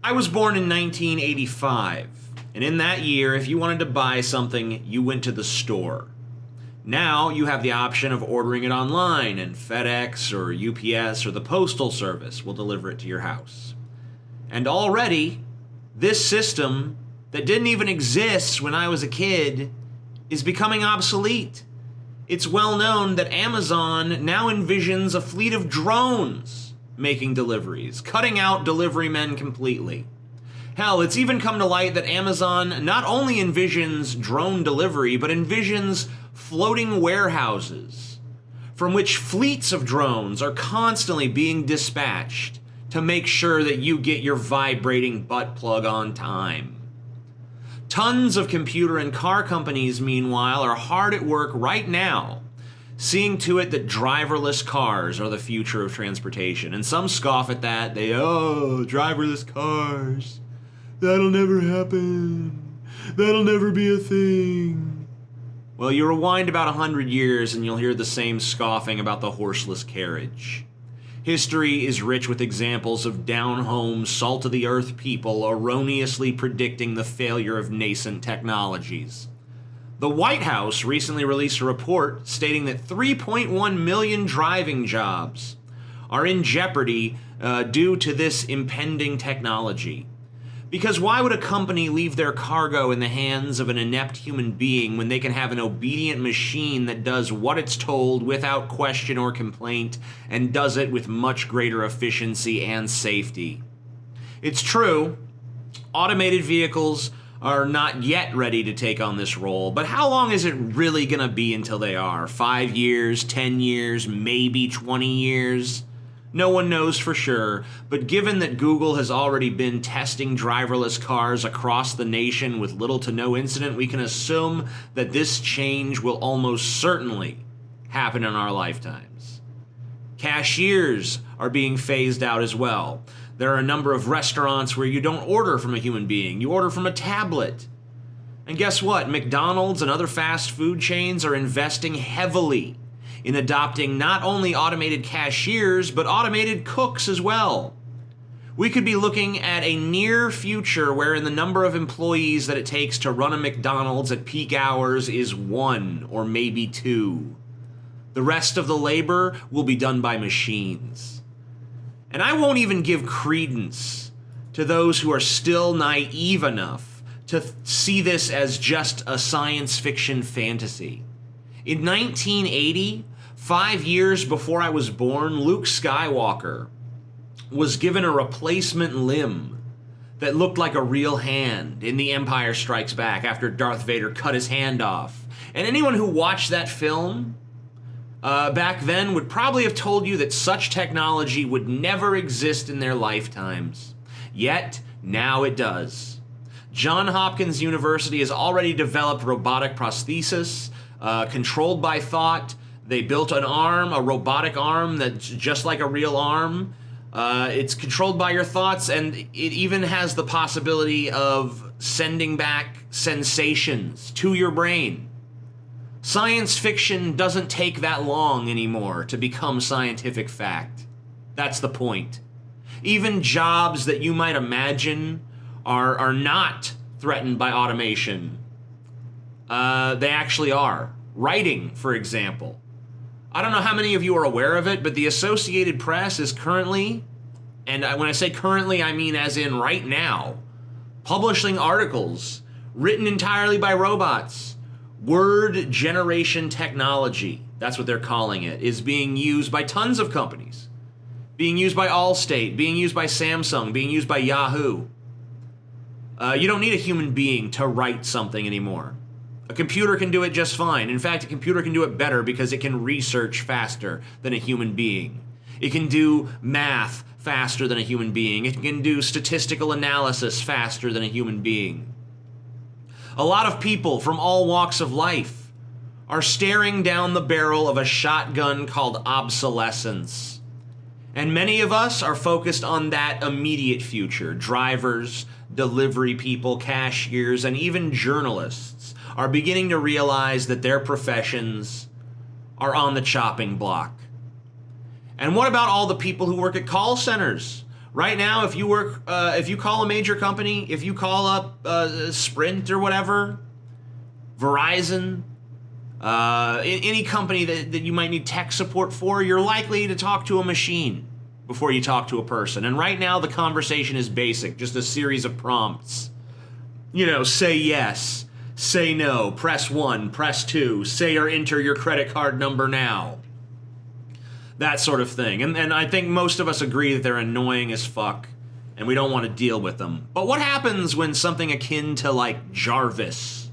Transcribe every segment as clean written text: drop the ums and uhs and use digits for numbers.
I was born in 1985, and in that year, if you wanted to buy something, you went to the store. Now you have the option of ordering it online, and FedEx or UPS or the Postal Service will deliver it to your house. And already, this system that didn't even exist when I was a kid is becoming obsolete. It's well known that Amazon now envisions a fleet of drones making deliveries, cutting out delivery men completely. Hell, it's even come to light that Amazon not only envisions drone delivery, but envisions floating warehouses from which fleets of drones are constantly being dispatched to make sure that you get your vibrating butt plug on time. Tons of computer and car companies, meanwhile, are hard at work right now, seeing to it that driverless cars are the future of transportation. And some scoff at that. Driverless cars. That'll never happen. That'll never be a thing. Well, you rewind about 100 years and you'll hear the same scoffing about the horseless carriage. History is rich with examples of down-home, salt-of-the-earth people erroneously predicting the failure of nascent technologies. The White House recently released a report stating that 3.1 million driving jobs are in jeopardy due to this impending technology. Because why would a company leave their cargo in the hands of an inept human being when they can have an obedient machine that does what it's told without question or complaint and does it with much greater efficiency and safety? It's true, automated vehicles are not yet ready to take on this role, but how long is it really going to be until they are? 5 years, 10 years, maybe 20 years? No one knows for sure, but given that Google has already been testing driverless cars across the nation with little to no incident, we can assume that this change will almost certainly happen in our lifetimes. Cashiers are being phased out as well. There are a number of restaurants where you don't order from a human being, you order from a tablet. And guess what? McDonald's and other fast food chains are investing heavily in adopting not only automated cashiers, but automated cooks as well. We could be looking at a near future wherein the number of employees that it takes to run a McDonald's at peak hours is 1 or maybe 2. The rest of the labor will be done by machines. And I won't even give credence to those who are still naive enough to see this as just a science fiction fantasy. In 1980, 5 years before I was born, Luke Skywalker was given a replacement limb that looked like a real hand in The Empire Strikes Back after Darth Vader cut his hand off. And anyone who watched that film back then would probably have told you that such technology would never exist in their lifetimes. Yet, now it does. Johns Hopkins University has already developed robotic prosthesis, controlled by thought. They built an arm, a robotic arm that's just like a real arm. It's controlled by your thoughts, and it even has the possibility of sending back sensations to your brain. Science fiction doesn't take that long anymore to become scientific fact. That's the point. Even jobs that you might imagine are not threatened by automation. They actually are. Writing, for example. I don't know how many of you are aware of it, but the Associated Press is currently, and when I say currently, I mean as in right now, publishing articles written entirely by robots. Word generation technology, that's what they're calling it, is being used by tons of companies. Being used by Allstate, being used by Samsung, being used by Yahoo. You don't need a human being to write something anymore. A computer can do it just fine. In fact, a computer can do it better because it can research faster than a human being. It can do math faster than a human being. It can do statistical analysis faster than a human being. A lot of people from all walks of life are staring down the barrel of a shotgun called obsolescence. And many of us are focused on that immediate future. Drivers, delivery people, cashiers, and even journalists are beginning to realize that their professions are on the chopping block. And what about all the people who work at call centers, Right now, if you call a major company, if you call up Sprint or whatever, Verizon, any company that you might need tech support for, you're likely to talk to a machine before you talk to a person. And right now, the conversation is basic, just a series of prompts. You know, say yes, say no, press 1, press 2, say or enter your credit card number now. That sort of thing. And I think most of us agree that they're annoying as fuck, and we don't want to deal with them. But what happens when something akin to, like, Jarvis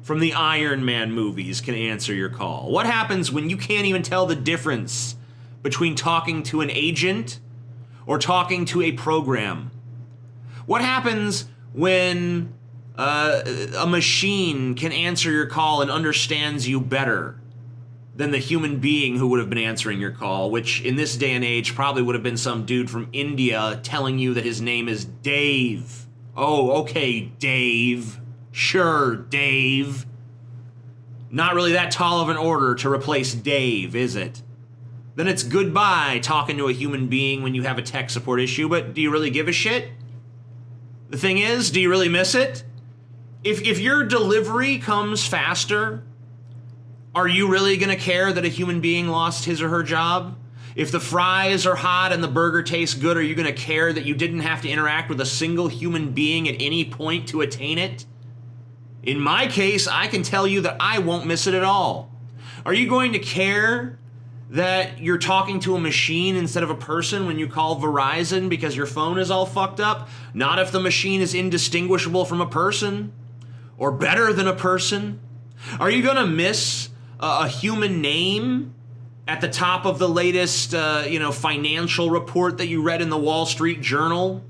from the Iron Man movies can answer your call? What happens when you can't even tell the difference between talking to an agent or talking to a program? What happens when a machine can answer your call and understands you better than the human being who would have been answering your call, which in this day and age probably would have been some dude from India telling you that his name is Dave. Oh, okay, Dave. Sure, Dave. Not really that tall of an order to replace Dave, is it? Then it's goodbye talking to a human being when you have a tech support issue, but do you really give a shit? The thing is, do you really miss it? If your delivery comes faster, are you really going to care that a human being lost his or her job? If the fries are hot and the burger tastes good, are you going to care that you didn't have to interact with a single human being at any point to attain it? In my case, I can tell you that I won't miss it at all. Are you going to care that you're talking to a machine instead of a person when you call Verizon because your phone is all fucked up? Not if the machine is indistinguishable from a person or better than a person. Are you going to miss a human name at the top of the latest, financial report that you read in the Wall Street Journal?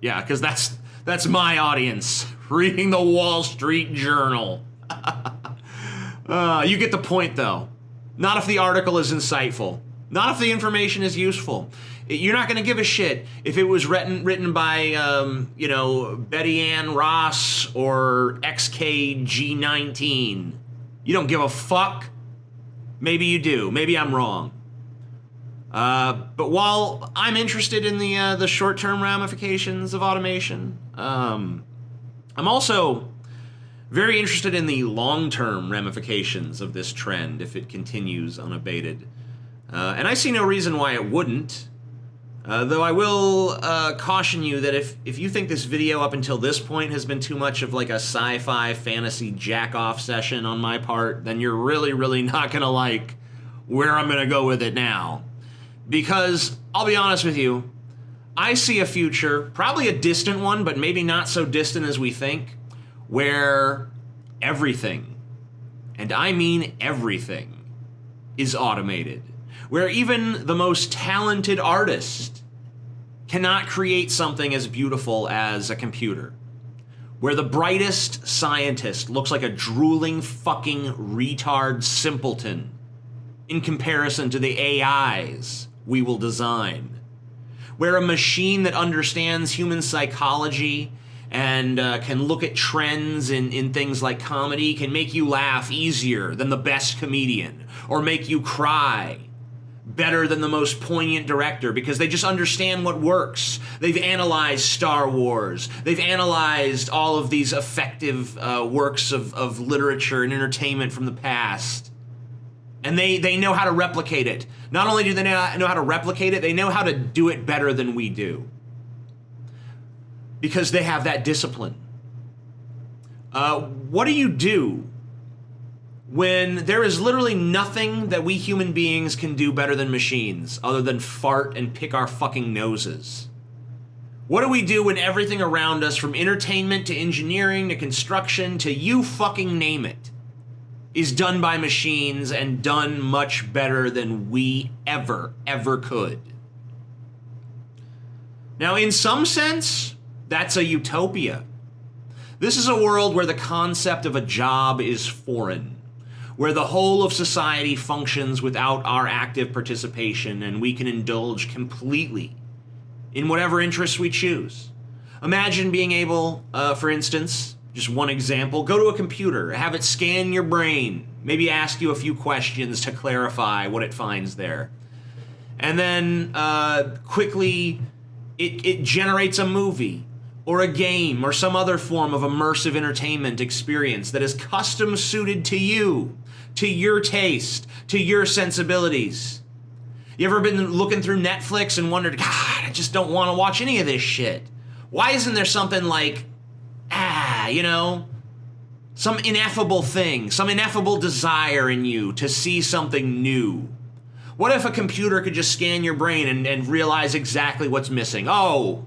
Yeah, because that's my audience, reading the Wall Street Journal. You get the point, though. Not if the article is insightful. Not if the information is useful. You're not going to give a shit if it was written by, Betty Ann Ross or XKG19. You don't give a fuck. Maybe you do. Maybe I'm wrong. But while I'm interested in the short-term ramifications of automation, I'm also very interested in the long-term ramifications of this trend if it continues unabated. And I see no reason why it wouldn't. Though I will caution you that if you think this video up until this point has been too much of like a sci-fi fantasy jack-off session on my part, then you're really, really not going to like where I'm going to go with it now. Because, I'll be honest with you, I see a future, probably a distant one, but maybe not so distant as we think, where everything, and I mean everything, is automated. Where even the most talented artist cannot create something as beautiful as a computer. Where the brightest scientist looks like a drooling fucking retard simpleton in comparison to the AIs we will design. Where a machine that understands human psychology and can look at trends in things like comedy can make you laugh easier than the best comedian, or make you cry better than the most poignant director, because they just understand what works. They've analyzed Star Wars. They've analyzed all of these effective works of literature and entertainment from the past. And they know how to replicate it. Not only do they know how to replicate it, they know how to do it better than we do. Because they have that discipline. What do you do when there is literally nothing that we human beings can do better than machines other than fart and pick our fucking noses? What do we do when everything around us, from entertainment to engineering to construction to you fucking name it, is done by machines and done much better than we ever could? Now, in some sense, that's a utopia. This is a world where the concept of a job is foreign, where the whole of society functions without our active participation, and we can indulge completely in whatever interests we choose. Imagine being able, for instance, just one example, go to a computer, have it scan your brain, maybe ask you a few questions to clarify what it finds there, and then quickly it generates a movie or a game or some other form of immersive entertainment experience that is custom suited to you, to your taste, to your sensibilities. You ever been looking through Netflix and wondered, God, I just don't want to watch any of this shit? Why isn't there something like, some ineffable thing, some ineffable desire in you to see something new? What if a computer could just scan your brain and realize exactly what's missing? Oh,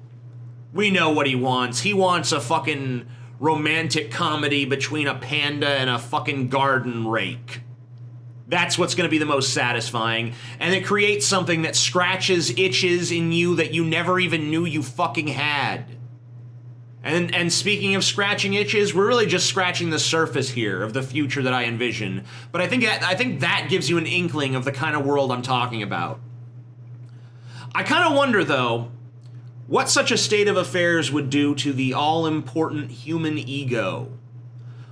we know what he wants. He wants a fucking romantic comedy between a panda and a fucking garden rake. That's what's going to be the most satisfying. And it creates something that scratches itches in you that you never even knew you fucking had. And speaking of scratching itches, we're really just scratching the surface here of the future that I envision. But I think that gives you an inkling of the kind of world I'm talking about. I kind of wonder, though, what such a state of affairs would do to the all-important human ego.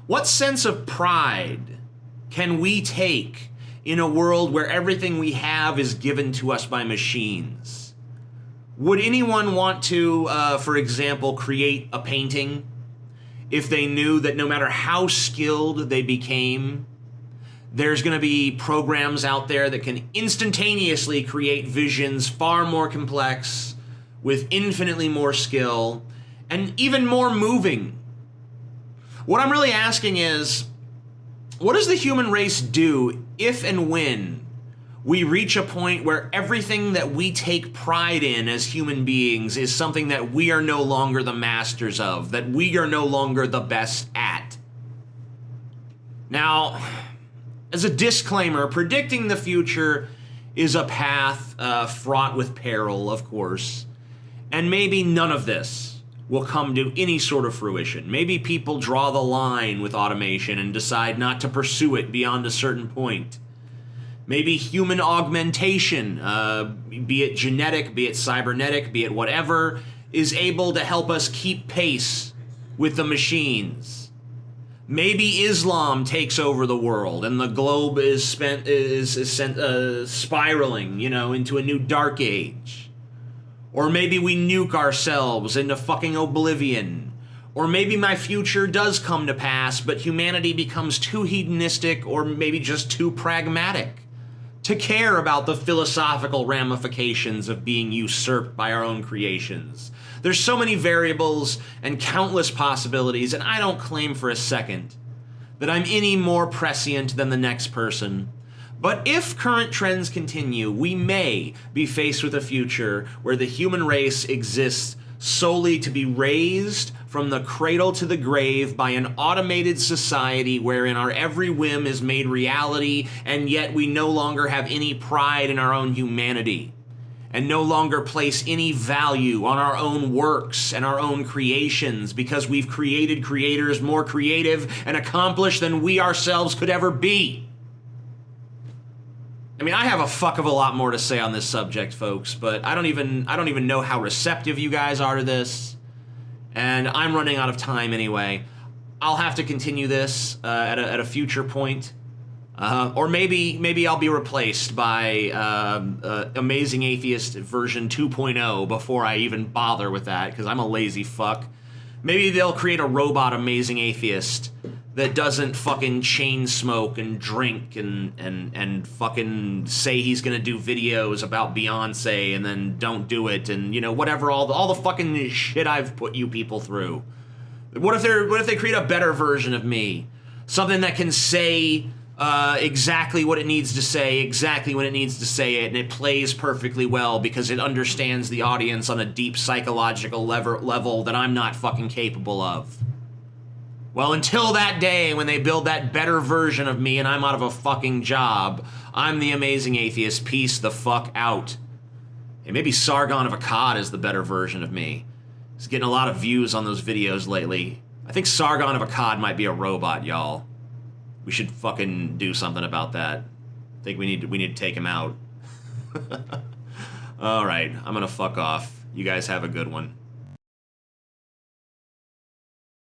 What sense of pride can we take in a world where everything we have is given to us by machines? Would anyone want to, for example, create a painting if they knew that no matter how skilled they became, there's going to be programs out there that can instantaneously create visions far more complex, with infinitely more skill, and even more moving? What I'm really asking is, what does the human race do if and when we reach a point where everything that we take pride in as human beings is something that we are no longer the masters of, that we are no longer the best at? Now, as a disclaimer, predicting the future is a path fraught with peril, of course, and maybe none of this will come to any sort of fruition. Maybe people draw the line with automation and decide not to pursue it beyond a certain point. Maybe human augmentation, be it genetic, be it cybernetic, be it whatever, is able to help us keep pace with the machines. Maybe Islam takes over the world and the globe is spiraling, into a new dark age. Or maybe we nuke ourselves into fucking oblivion. Or maybe my future does come to pass, but humanity becomes too hedonistic or maybe just too pragmatic to care about the philosophical ramifications of being usurped by our own creations. There's so many variables and countless possibilities, and I don't claim for a second that I'm any more prescient than the next person. But if current trends continue, we may be faced with a future where the human race exists solely to be raised from the cradle to the grave by an automated society wherein our every whim is made reality, and yet we no longer have any pride in our own humanity, and no longer place any value on our own works and our own creations because we've created creators more creative and accomplished than we ourselves could ever be. I mean, I have a fuck of a lot more to say on this subject, folks, but I don't even know how receptive you guys are to this, and I'm running out of time anyway. I'll have to continue this at a future point, or maybe I'll be replaced by Amazing Atheist version 2.0 before I even bother with that, because I'm a lazy fuck. Maybe they'll create a robot Amazing Atheist that doesn't fucking chain smoke and drink and fucking say he's gonna do videos about Beyonce and then don't do it, and whatever, all the fucking shit I've put you people through. What if they create a better version of me? Something that can say exactly what it needs to say, exactly when it needs to say it, and it plays perfectly well because it understands the audience on a deep psychological level that I'm not fucking capable of. Well, until that day when they build that better version of me and I'm out of a fucking job, I'm the Amazing Atheist. Peace the fuck out. Hey, maybe Sargon of Akkad is the better version of me. He's getting a lot of views on those videos lately. I think Sargon of Akkad might be a robot, y'all. We should fucking do something about that. I think we need to take him out. All right, I'm gonna fuck off. You guys have a good one.